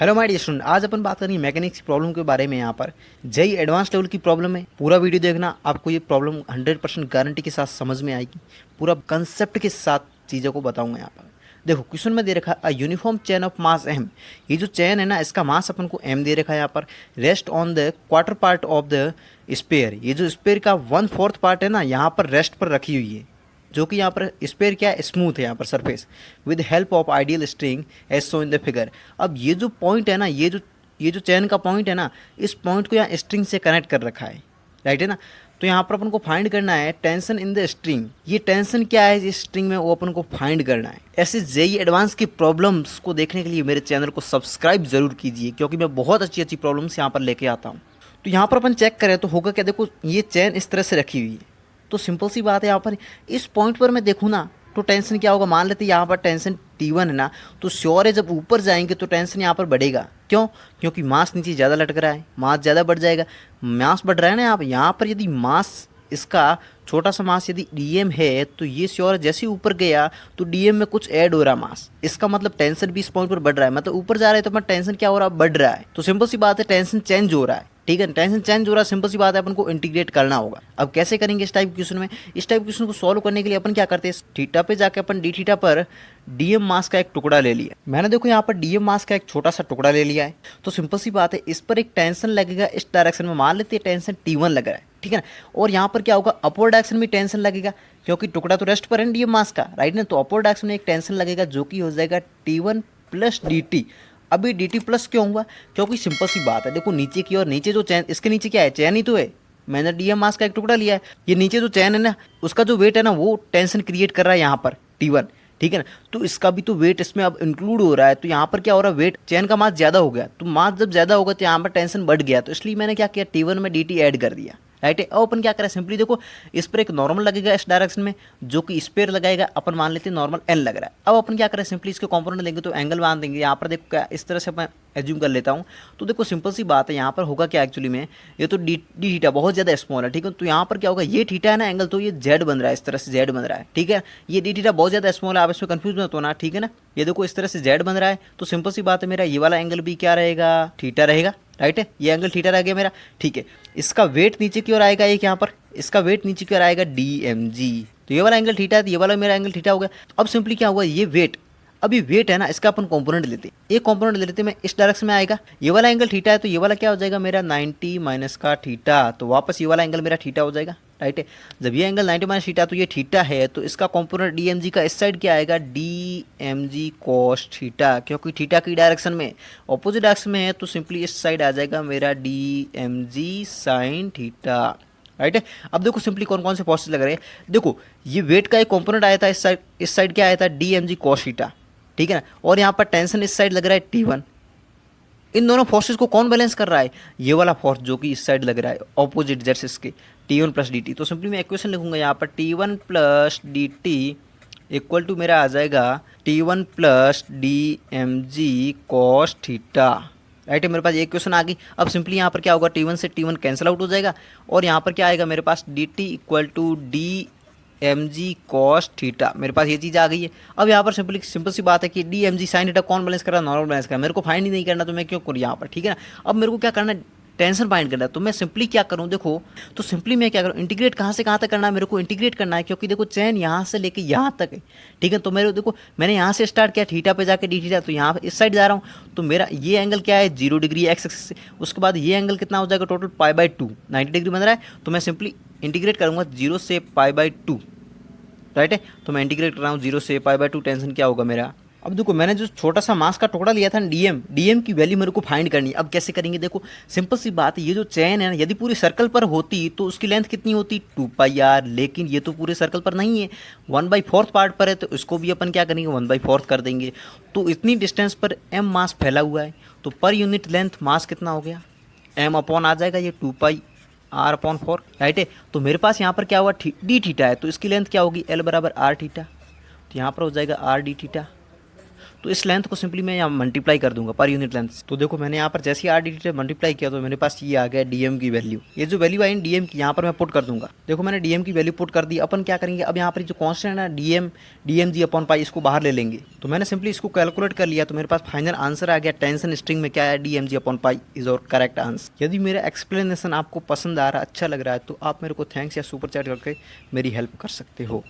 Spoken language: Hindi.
हेलो माय डियर स्टूडेंट, आज अपन बात करेंगे मैकेनिक्स की प्रॉब्लम के बारे में। यहाँ पर जेई एडवांस लेवल की प्रॉब्लम है। पूरा वीडियो देखना, आपको ये प्रॉब्लम 100% गारंटी के साथ समझ में आएगी। पूरा कंसेप्ट के साथ चीज़ों को बताऊंगा। यहाँ पर देखो, क्वेश्चन में दे रखा है uniform chain of mass M. ये जो चेन है ना, इसका मास अपन को एम दे रखा है। यहाँ पर rest on the quarter part of the sphere. ये जो स्पेयर का 1/4 पार्ट है ना, यहाँ पर रेस्ट पर रखी हुई है, जो कि यहाँ पर स्पेयर क्या है, स्मूथ है यहाँ पर surface, with help of ideal string as so in the figure. अब ये जो पॉइंट है ना, ये जो चैन का पॉइंट है ना, इस पॉइंट को यहाँ स्ट्रिंग से कनेक्ट कर रखा है, राइट है ना। तो यहाँ पर अपन को फाइंड करना है टेंशन इन द स्ट्रिंग। ये टेंशन क्या है इस स्ट्रिंग में, वो अपन को फाइंड करना है। ऐसे जेई एडवांस की प्रॉब्लम्स को देखने के लिए मेरे चैनल को सब्सक्राइब जरूर कीजिए, क्योंकि मैं बहुत अच्छी अच्छी प्रॉब्लम्स यहाँ पर लेके आता हूँ। तो यहाँ पर अपन चेक करें तो होगा क्या, देखो ये चैन इस तरह से रखी हुई है। तो सिंपल सी बात है, यहाँ पर इस पॉइंट पर मैं देखूँ ना, तो टेंशन क्या होगा, मान लेते हैं यहाँ पर टेंशन T1 है ना, तो श्योर है जब ऊपर जाएंगे तो टेंशन यहाँ पर बढ़ेगा। क्यों? क्योंकि मास नीचे ज़्यादा लटक रहा है, मास ज़्यादा बढ़ जाएगा। मास बढ़ रहा है ना यहाँ पर यदि मास, इसका छोटा सा मास यदि डीएम है, तो ये श्योर जैसे ही ऊपर गया तो डीएम में कुछ ऐड हो रहा है मास। इसका मतलब टेंशन भी इस पॉइंट पर बढ़ रहा है, मतलब ऊपर जा रहा है तो अपना टेंशन क्या हो रहा है, बढ़ रहा है। तो सिंपल सी बात है, टेंशन चेंज हो रहा है, ठीक है। टेंशन चेंज हो रहा है, सिंपल सी बात है, अपन को इंटीग्रेट करना होगा। अब कैसे करेंगे इस टाइप क्वेश्चन में? इस टाइप क्वेश्चन को सॉल्व करने के लिए अपन क्या करते हैं, थीटा पे जाके अपन डी थीटा पर डीएम मास का एक टुकड़ा ले लिया। मैंने देखो यहाँ पर डीएम मास का एक छोटा सा टुकड़ा ले लिया है। तो सिंपल सी बात है, इस पर एक टेंशन लगेगा इस डायरेक्शन में, मान लेते हैं टेंशन T1 लग रहा है, ठीक है ना। और यहाँ पर क्या होगा, अपवर्ड डायरेक्शन में टेंशन लगेगा, क्योंकि टुकड़ा तो रेस्ट पर है डीएम मास का, राइट ना। तो अपवर्ड डायरेक्शन में एक टेंशन लगेगा, जो कि हो जाएगा T1 प्लस dt। अभी dt प्लस क्यों हुआ, क्योंकि सिंपल सी बात है, देखो नीचे की और नीचे जो चैन, इसके नीचे क्या है, चैन ही तो है। मैंने डीएम मास का एक टुकड़ा लिया है, ये नीचे जो चैन है ना, उसका जो वेट है ना, वो टेंशन क्रिएट कर रहा है यहाँ पर T1, ठीक है ना। तो इसका भी तो वेट इसमें अब इंक्लूड हो रहा है। तो यहाँ पर क्या हो रहा है, वेट चैन का मास ज़्यादा हो गया, तो मास जब ज़्यादा होगा तो यहाँ पर टेंशन बढ़ गया। तो इसलिए मैंने क्या किया, T1 में dt ऐड कर दिया, राइट है। अब अपन क्या करें, सिंपली देखो, इस पर एक नॉर्मल लगेगा इस डायरेक्शन में, जो कि स्पेयर लगाएगा, अपन मान लेते हैं नॉर्मल n लग रहा है। अब अपन क्या करें, सिंपली इसके कंपोनेंट लेंगे तो एंगल बांध देंगे। यहाँ पर देखो क्या, इस तरह से मैं एज्यूम कर लेता हूँ। तो देखो सिंपल सी बात है, यहाँ पर होगा क्या एक्चुअली में, ये तो डी थीटा बहुत ज़्यादा स्मॉल है, ठीक है। तो यहाँ पर क्या होगा, ये थीटा है ना एंगल, तो ये जेड बन रहा है, इस तरह से जेड बन रहा है, ठीक है। ये डी थीटा बहुत ज़्यादा स्मॉल है, आप इसमें कंफ्यूज मत होना, ठीक है ना। ये देखो इस तरह से जेड बन रहा है, तो सिंपल सी बात है, मेरा ये वाला एंगल भी क्या रहेगा, थीटा रहेगा, राइट है। ये एंगल थीटा रह गया मेरा, ठीक है। इसका वेट नीचे की ओर आएगा, एक यहाँ पर इसका वेट नीचे की ओर आएगा DMG। तो ये वाला एंगल थीटा है, तो ये वाला मेरा एंगल थीटा हो गया। अब सिंपली क्या हुआ, ये वेट, अभी वेट है ना, इसका अपन कंपोनेंट लेते, एक कंपोनेंट ले लेते, मैं इस डायरेक्शन में आएगा, ये वाला एंगल थीटा है, तो ये वाला क्या हो जाएगा मेरा 90 माइनस का थीटा। तो वापस ये वाला एंगल मेरा थीटा हो जाएगा, राइट है। जब ये एंगल 90 माइनस थीटा, तो ये थीटा है, तो इसका कंपोनेंट DMG का इस साइड क्या आएगा, DMG कॉस थीटा, क्योंकि थीटा की डायरेक्शन में, ऑपोजिट डायरेक्शन में है, तो सिंपली इस साइड आ जाएगा मेरा DMG साइन थीटा, राइट है। अब देखो सिंपली कौन कौन से फोर्सेस लग रहे हैं, देखो ये वेट का एक कंपोनेंट आया था इस साइड क्या आया था, DMG कॉस थीटा, ठीक है ना। और यहाँ पर टेंशन इस साइड लग रहा है T1। इन दोनों फोर्सेस को कौन बैलेंस कर रहा है, ये वाला फोर्स जो कि इस साइड लग रहा है, ऑपोजिट जेट्स इसके, T1 प्लस dt। तो सिंपली मैं इक्वेशन लिखूंगा यहाँ पर, T1 plus dt equal to मेरा आ जाएगा T1 plus DMG cos theta, right है। मेरे पास ये इक्वेशन आ गई। अब सिंपली यहाँ पर क्या होगा, T1 से T1 कैंसिल आउट हो जाएगा, और यहाँ पर क्या आएगा मेरे पास, dt equal to DMG cos theta. मेरे पास ये चीज़ आ गई है। अब यहाँ पर सिंपल सी बात है कि DMG साइन थीटा कौन बैलेंस कर रहा है, नॉर्मल बैलेंस कर रहा है। मेरे को फाइंड ही नहीं करना, तो मैं क्यों करूँ यहाँ पर, ठीक है ना। अब मेरे को क्या करना है, टेंशन फाइंड करना है। तो मैं सिंपली क्या करूँ, देखो, तो सिंपली मैं क्या करूँ, इंटीग्रेट कहाँ से कहाँ तक करना है, मेरे को इंटीग्रेट करना है, क्योंकि देखो चैन यहाँ से लेके यहाँ तक है, ठीक है। तो मेरे देखो, मैंने यहाँ से स्टार्ट किया थीटा पे जाके डी थीटा, तो यहाँ इस साइड जा रहा हूँ, तो मेरा ये एंगल क्या है, 0 डिग्री एक्स एक्सिस से। उसके बाद ये एंगल कितना हो जाएगा, टोटल π/2 90 डिग्री बन रहा है। तो मैं सिंपली इंटीग्रेट करूँगा 0 से π/2, राइट है। तो मैं इंटीग्रेट कर रहा हूँ 0 से π/2, टेंशन क्या होगा मेरा। अब देखो, मैंने जो छोटा सा मास का टुकड़ा लिया था ना, डीएम की वैल्यू मेरे को फाइंड करनी है। अब कैसे करेंगे, देखो सिंपल सी बात है, ये जो चैन है ना, यदि पूरी सर्कल पर होती तो उसकी लेंथ कितनी होती, 2πr। लेकिन ये तो पूरे सर्कल पर नहीं है, 1/4 पार्ट पर है, तो इसको भी अपन क्या करेंगे, 1/4 कर देंगे। तो इतनी डिस्टेंस पर m मास फैला हुआ है, तो पर यूनिट लेंथ मास कितना हो गया, m अपॉन आ जाएगा ये 2πr/4, राइट है। तो मेरे पास यहाँ पर क्या हुआ, डी थीटा है, तो इसकी लेंथ क्या होगी, L बराबर r थीटा। तो यहाँ पर हो जाएगा r d थीटा। तो इस लेंथ को सिंपली मैं यहाँ मल्टीप्लाई कर दूंगा पर यूनिट लेंथ। तो देखो मैंने यहाँ पर जैसे ही आर डी टी मल्टीप्लाई किया तो मेरे पास ये आ गया डीएम की वैल्यू। ये जो वैल्यू आई डीएम की यहाँ पर मैं पुट कर दूंगा। देखो मैंने डीएम की वैल्यू पुट कर दी। अपन क्या करेंगे, अब यहाँ पर जो कॉन्स्टेंट है ना डीएम जी अपॉन पाई, इसको बाहर ले लेंगे। तो मैंने सिंपली इसको कैलकुलेट कर लिया तो मेरे पास फाइनल आंसर आ गया। टेंशन स्ट्रिंग में क्या है, DM G upon pi is और करेक्ट आंसर। यदि मेरा एक्सप्लेनेशन आपको पसंद आ रहा है, अच्छा लग रहा है, तो आप मेरे को थैंक्स या सुपर चैट करके मेरी हेल्प कर सकते हो।